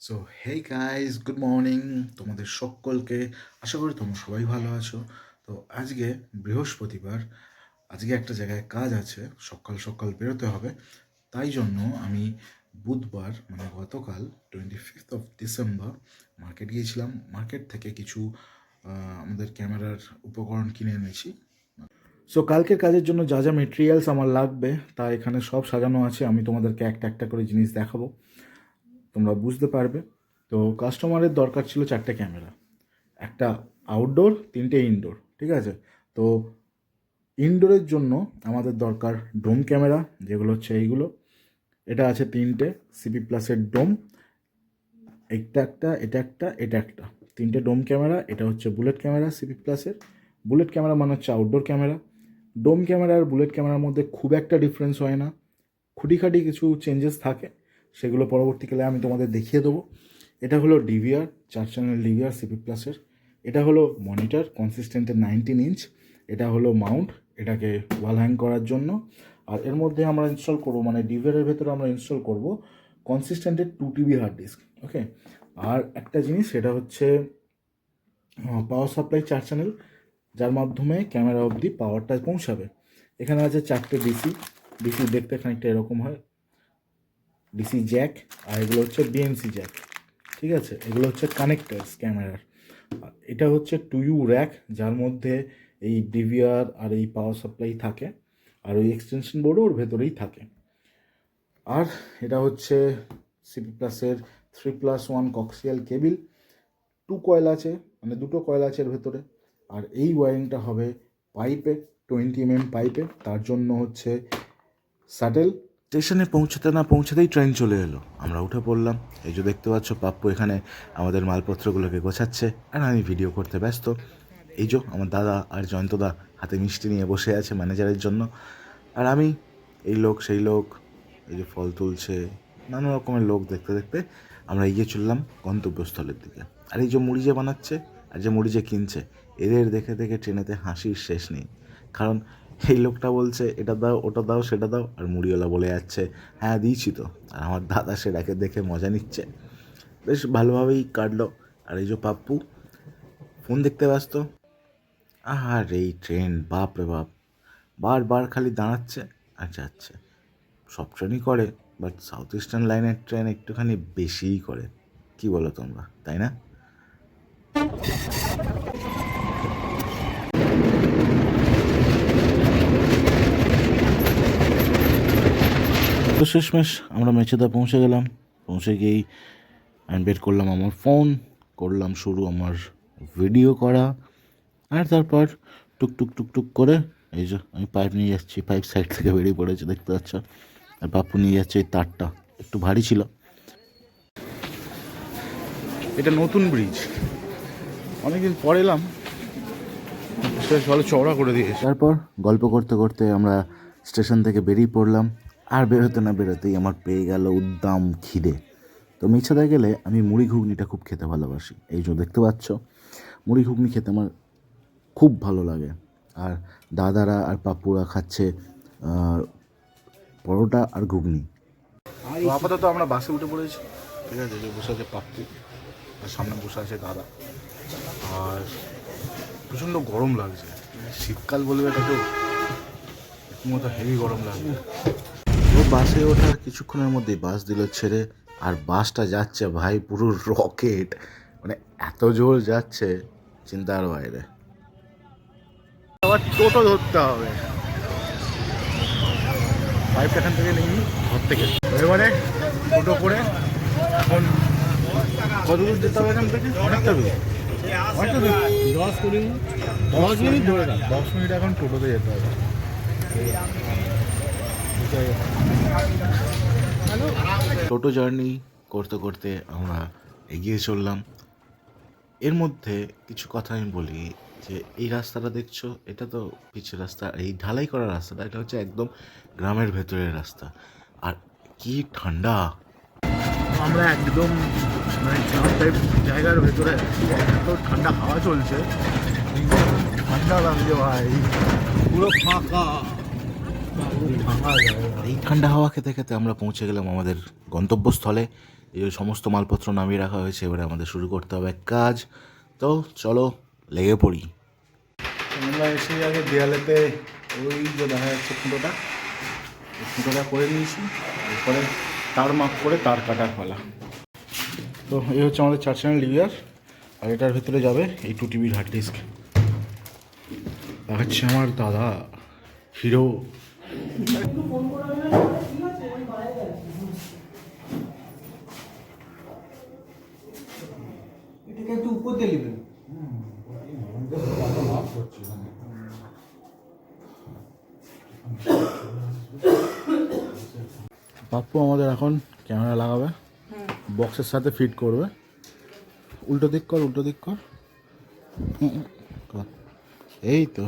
So hey guys, good morning তোমাদের সকলকে। আশা করি তোমরা সবাই ভালো আছো। তো আজকে বৃহস্পতিবার, আজকে একটা জায়গায় কাজ আছে, সকাল সকাল বেরোতে হবে। তাই জন্য আমি বুধবার মানে গতকাল 25 ডিসেম্বর মার্কেট গিয়েছিলাম। মার্কেট থেকে কিছু আমাদের ক্যামেরার উপকরণ কিনে এনেছি। সো কালকের কাজের জন্য যা যা মেটেরিয়ালস আমার লাগবে তা এখানে সব সাজানো আছে। আমি তোমাদেরকে একটা একটা করে জিনিস দেখাবো, তোমরা বুঝতে পারবে। তো কাস্টমারের দরকার ছিল 4টে ক্যামেরা, একটা আউটডোর, 3টে ইনডোর, ঠিক আছে। তো ইনডোরের জন্য আমাদের দরকার ডোম ক্যামেরা, যেগুলো হচ্ছে এইগুলো। এটা আছে 3টে সিপি প্লাসের ডোম, এটা একটা, এটা একটা, এটা একটা, 3টে ডোম ক্যামেরা। এটা হচ্ছে বুলেট ক্যামেরা সিপি প্লাসের। বুলেট ক্যামেরা মানে হচ্ছে আউটডোর ক্যামেরা। ডোম ক্যামেরা আর বুলেট ক্যামেরার মধ্যে খুব একটা ডিফারেন্স হয় না, খুঁটিখাটি কিছু চেঞ্জেস থাকে, সেগুলো পরবর্তীকালে আমি তোমাদের দেখিয়ে দেবো। এটা হলো ডিভিআর, 4 চ্যানেল ডিভিআর সিপি প্লাসের। এটা হলো মনিটর কনসিস্টেন্টের 19 ইঞ্চ। এটা হলো মাউন্ট, এটাকে ওয়াল হ্যাং করার জন্য। আর এর মধ্যে আমরা ইনস্টল করবো, মানে ডিভিআরের ভেতরে আমরা ইনস্টল করব কনসিস্টেন্টের 2 TB হার্ড ডিস্ক। ওকে। আর একটা জিনিস, সেটা হচ্ছে পাওয়ার সাপ্লাই 4 চ্যানেল, যার মাধ্যমে ক্যামেরা অবধি পাওয়ারটা পৌঁছাবে। এখানে আছে 4টে ডিসি। ডিসি দেখতে খানিকটা এরকম হয়, ডিসি জ্যাক। আর এগুলো হচ্ছে বিএনসি জ্যাক, ঠিক আছে। এগুলো হচ্ছে কানেক্টার্স ক্যামেরার। এটা হচ্ছে 2U র্যাক, যার মধ্যে এই ডিভিআর আর এই পাওয়ার সাপ্লাই থাকে, আর ওই এক্সটেনশন বোর্ডও ওর ভেতরেই থাকে। আর এটা হচ্ছে সিপি প্লাসের 3+1 কক্সিয়াল কেবিল। 2 কয়েল আছে, মানে 2টো কয়েল আছে এর ভেতরে। আর এই ওয়ারিংটা হবে পাইপে, 20 mm পাইপে। তার জন্য হচ্ছে স্যাটেল। স্টেশনে পৌঁছতে না পৌঁছতেই ট্রেন চলে এলো, আমরা উঠে পড়লাম। এই যে দেখতে পাচ্ছ, পাপ্পু এখানে আমাদের মালপত্রগুলোকে গোছাচ্ছে আর আমি ভিডিও করতে ব্যস্ত। এই যে আমার দাদা আর জয়ন্তদা হাতে মিষ্টি নিয়ে বসে আছে ম্যানেজারের জন্য। আর আমি এই লোক সেই লোক, এই যে ফল তুলছে, নানা রকমের লোক দেখতে দেখতে আমরা এগিয়ে চললাম গন্তব্যস্থলের দিকে। আর এই যে মুড়ি যে বানাচ্ছে আর যে মুড়ি যে কিনছে, এদের দেখে দেখে ট্রেনেতে হাসির শেষ নেই। কারণ এই লোকটা বলছে এটা দাও, ওটা দাও, সেটা দাও, আর মুড়িওয়ালা বলে যাচ্ছে হ্যাঁ দিয়েছি তো। আর আমার দাদা সেটাকে দেখে মজা নিচ্ছে, বেশ ভালোভাবেই কাটলো। আর এই যে পাপ্পু ফোন দেখতে ব্যস্ত। আর এই ট্রেন, বাপ রে বাপ, বারবার খালি দাঁড়াচ্ছে আর যাচ্ছে। সব ট্রেনই করে, বাট সাউথ ইস্টার্ন লাইনের ট্রেন একটুখানি বেশিই করে। কি বলো তোমরা, তাই না? তো শেষমেশ আমরা মেচেদা পৌঁছে গেলাম। পৌঁছে গিয়েই আমি বের করলাম আমার ফোন, করলাম শুরু আমার ভিডিও করা। আর তারপর টুকটুক টুকটুক করে এই যে আমি পাইপ নিয়ে যাচ্ছি, পাইপ সাইড থেকে বেরিয়ে পড়েছে দেখতে পাচ্ছ। আর বাপু নিয়ে যাচ্ছে এই তারটা, একটু ভারী ছিল। এটা নতুন ব্রিজ, অনেকদিন পর এলাম, বেশ ভালো চওড়া করে দিয়েছে। তারপর গল্প করতে করতে আমরা স্টেশন থেকে বেরিয়ে পড়লাম। আর বেরোতে না বেরোতেই আমার পেয়ে গেল উদ্দাম খিদে। তো মিছাদা গেলে আমি মুড়ি ঘুগনিটা খুব খেতে ভালোবাসি। এই যে দেখতে পাচ্ছ, মুড়ি ঘুগনি খেতে আমার খুব ভালো লাগে। আর দাদারা আর পাপ্পুরা খাচ্ছে পরোটা আর ঘুগনি। তো আপাতত আমরা বাসে উঠে পড়েছি, ঠিক আছে। যে বসে আছে পাপ্পু, আর সামনে বসে আছে দাদা। আর প্রচণ্ড গরম লাগছে, শীতকাল বলবে এটা কেউ, রীতিমতো হেভি গরম লাগবে। তো বাসে ওঠার কিছুক্ষণের মধ্যেই বাস দিল ছেড়ে। আর বাসটা যাচ্ছে ভাই পুরো রকেট, মানে এত জোর যাচ্ছে চিন্তার বাইরে। আবার টোটো ধরতে হবে, পাইপটা এখান থেকে নিই ঘর থেকে, এবারে টোটো করে এখন কত দূর যেতে হবে এখান থেকে? অনেকটা দূর, অনেকটা দূর, 10 মিনিট ধরে না, 10 মিনিট এখন টোটোতে যেতে হবে। টোটো জার্নি করতে করতে আমরা এগিয়ে চললাম। এর মধ্যে কিছু কথা আমি বলি, যে এই রাস্তাটা দেখছো, এটা তো পিচের রাস্তা, এই ঢালাই করা রাস্তাটা এটা হচ্ছে একদম গ্রামের ভেতরের রাস্তা। আর কি ঠান্ডা, আমরা একদম মানে গ্রাম টাইপ জায়গার ভেতরে, এত ঠান্ডা হাওয়া চলছে, ঠান্ডা লাগছে ভাই, পুরো ফাঁকা। এই ঠান্ডা হাওয়া খেতে খেতে আমরা পৌঁছে গেলাম আমাদের গন্তব্যস্থলে, এই সমস্ত মালপত্র নামিয়ে রাখা হয়েছে, এবারে আমাদের শুরু করতে হবে কাজ। তো চলো লেগে পড়ি। আমরা এসে আগে দেয়ালেতে ওই যে দেখা যাচ্ছে ফুটোটা করে নিয়েছি, এরপরে তার মাপ করে তার কাটার পালা। তো এই হচ্ছে আমাদের 4 চ্যানেল ডিভিআর, আর এটার ভিতরে যাবে এই 2 টিবির হার্ড ডিস্ক। দেখাচ্ছে আমার দাদা হিরো। একটু উপর দিয়ে নেবেন। পাপ্পু আমাদের এখন ক্যামেরা লাগাবে, বক্সের সাথে ফিট করবে। উল্টো দিক কর। এই তো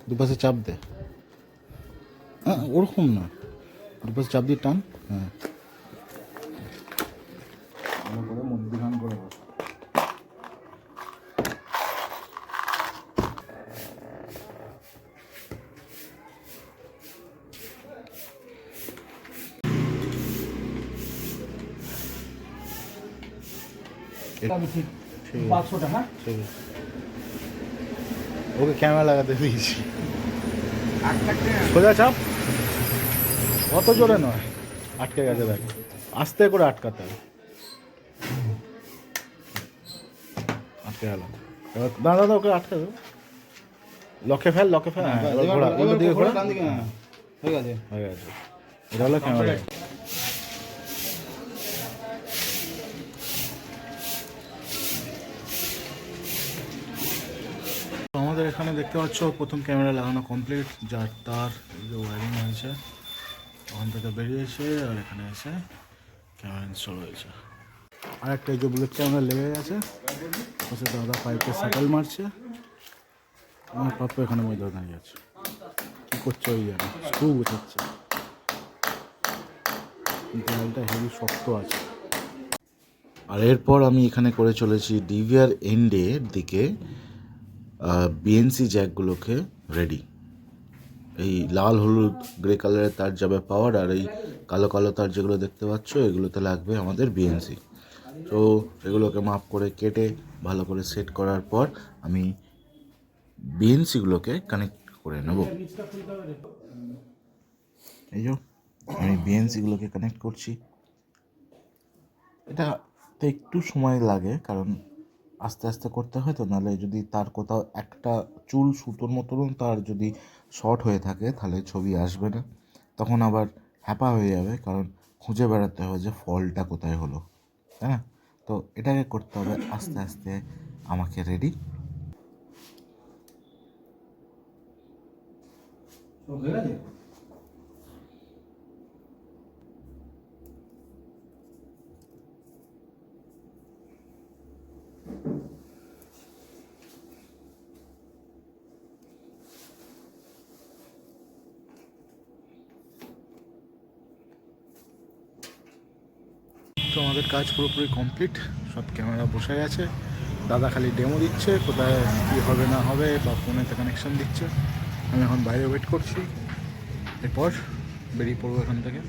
দুপাশে চাপ দে, ওরকম না, দুপাশে চাপ দিয়ে টান। হ্যাঁ, ভালো করে মধ্যখান করে বস। ওকে ক্যামেরা লাগাতে দিয়েছি। সোজা চাপ, অত জোরে নয়, আটকে গেছে দেখ, আস্তে করে আটকাতে হবে। আটকে গেল, এবার দাদা ওকে আটকে দেবো। লকে ফেল। এবার দিকে ঘোরা। হয়ে গেছে। এটা হলো ক্যামেরা। আমাদের এখানে দেখতে পাচ্ছ প্রথম ক্যামেরা লাগানো কমপ্লিট, যার তার যে ওয়ারিং হয়েছে ওখান থেকে বেরিয়েছে, আর এখানে এসে ক্যামেরা ইনস্টল হয়েছে। আর একটা এই যে বুলেট ক্যামেরা লেগে গেছে, পাশে দাদা পাইপে সাইকেল মারছে, আমার পাপ্পু এখানে মধ্যে দাঁড়িয়ে আছে। কী করছে ওই জায়গায় স্ক্রু গুছাচ্ছে, দেয়ালটা হেভি শক্ত আছে। আর এরপর আমি এখানে করে চলেছি ডিভিআর এন্ডের দিকে বিএনসি জ্যাকগুলোকে রেডি। এই লাল হলুদ গ্রে কালারের তার যাবে পাওয়ার, আর এই কালো কালো তার যেগুলো দেখতে পাচ্ছ এগুলোতে লাগবে আমাদের বিএনসি। তো এগুলোকে মাপ করে কেটে ভালো করে সেট করার পর আমি বিএনসিগুলোকে কানেক্ট করে নেব। এই যে আমি বিএনসিগুলোকে কানেক্ট করছি। এটা তো একটু সময় লাগে, কারণ আস্তে আস্তে করতে হয়, তো নাহলে যদি তার কোথাও একটা চুল সুতোর মতন তার যদি শর্ট হয়ে থাকে তাহলে ছবি আসবে না, তখন আবার হ্যাপা হয়ে যাবে, কারণ খুঁজে বেড়াতে হবে যে ফল্টটা কোথায় হলো, তাই না? তো এটাকে করতে হবে আস্তে আস্তে আমাকে রেডি। তো আমাদের কাজ পুরোপুরি কমপ্লিট, সব ক্যামেরা বসে গেছে, দাদা খালি ডেমো দিচ্ছে কোথায় কী হবে না হবে, বা ফোনেতে কানেকশান দিচ্ছে। আমি এখন বাইরে ওয়েট করছি, এরপর বেরিয়ে পড়বো এখান থেকে।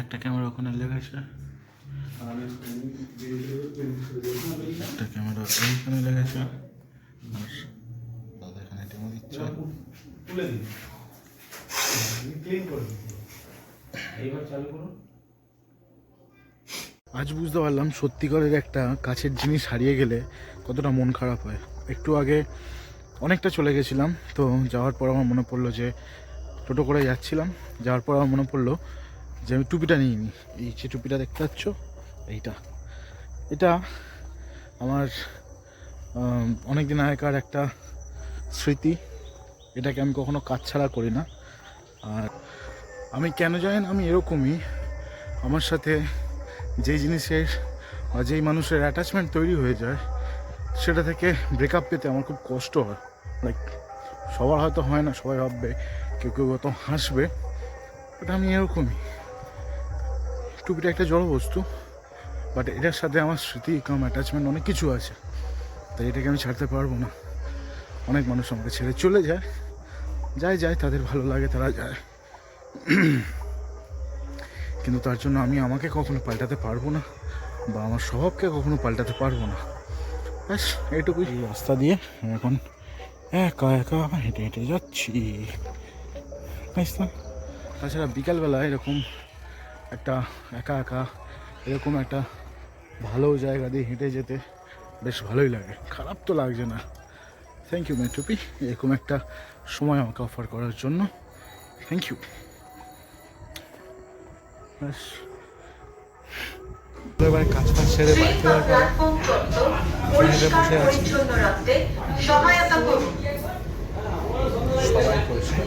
একটা ক্যামেরা ওখানে লেগেছে, একটা ক্যামেরা এইখানে লেগেছে, আর দাদা এখানে ডেমো দিচ্ছে। আজ বুঝতে পারলাম সত্যিকারের একটা কাছের জিনিস হারিয়ে গেলে কতটা মন খারাপ হয়। একটু আগে অনেকটা চলে গেছিলাম, তো যাওয়ার পর আমার মনে পড়লো যে টোটো করে যাচ্ছিলাম, যাওয়ার পর আমার মনে পড়লো যে আমি টুপিটা নিয়ে নিই। এই যে টুপিটা দেখতে পাচ্ছ, এটা আমার অনেক দিন আগেকার একটা স্মৃতি, এটাকে আমি কখনো কাজ ছাড়া করি না। আর আমি কেন জানি না, আমি এরকমই, আমার সাথে যেই জিনিসের বা যেই মানুষের অ্যাটাচমেন্ট তৈরি হয়ে যায় সেটা থেকে ব্রেকআপ পেতে আমার খুব কষ্ট হয়। লাইক সবার হয়তো হয় না, সবাই ভাববে, কেউ কেউ হয়তো হাসবে, বাট আমি এরকমই। টুপিটা একটা জড় বস্তু, বাট এটার সাথে আমার স্মৃতি কাম অ্যাটাচমেন্ট অনেক কিছু আছে, তাই এটাকে আমি ছাড়তে পারবো না। অনেক মানুষ আমাকে ছেড়ে চলে যায়, তাদের ভালো লাগে তারা যায়, কিন্তু তার জন্য আমি আমাকে কখনো পাল্টাতে পারবো না বা আমার স্বভাবকে কখনো পাল্টাতে পারবো না। ব্যাস এইটুকুই। এই রাস্তা দিয়ে এখন একা একা হেঁটে হেঁটে যাচ্ছি। তাছাড়া বিকালবেলা এরকম একটা একা একা এরকম একটা ভালো জায়গা দিয়ে হেঁটে যেতে বেশ ভালোই লাগে, খারাপ তো লাগছে না। থ্যাংক ইউ মেট্রোপি, এরকম একটা সময় আমাকে অফার করার জন্য। Thank you. ব্যাস এবার কাজ ফাজ সেরে বাড়ি ফেরার পর বসে আছি। সবাই পরিষ্কার।